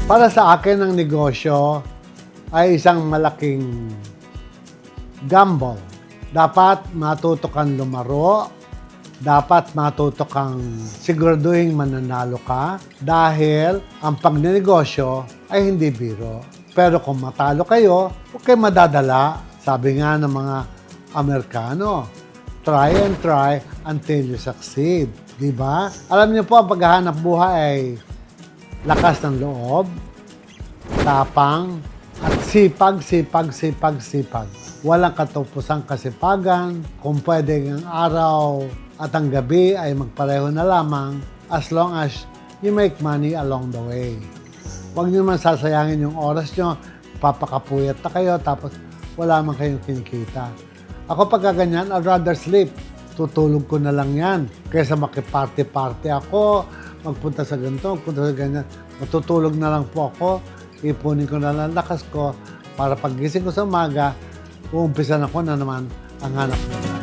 Para sa akin, ang negosyo ay isang malaking gamble. Dapat matuto kang lumaro, dapat matuto kang siguraduhin mananalo ka dahil ang pagnenegosyo ay hindi biro. Pero kung matalo kayo, huwag kayo madadala. Sabi nga ng mga Amerikano, try and try until you succeed. Diba? Alam niyo po, ang paghahanap buhay ay lakas ng loob, tapang, at sipag. Walang katupusang kasipagan. Kung pwede ang araw at ang gabi ay magpareho na lamang as long as you make money along the way. Huwag niyo naman sasayangin yung oras niyo, papakapuyat na kayo, tapos wala man kayong kinikita. Ako pagka ganyan, I'd rather sleep. Tutulog ko na lang yan. Kaysa makiparty-party ako, magpunta sa ganito, magpunta sa ganyan. Matutulog na lang po ako, ipunin ko na lang lakas ko para paggising ko sa umaga, uumpisan ako na naman ang hanap buhay.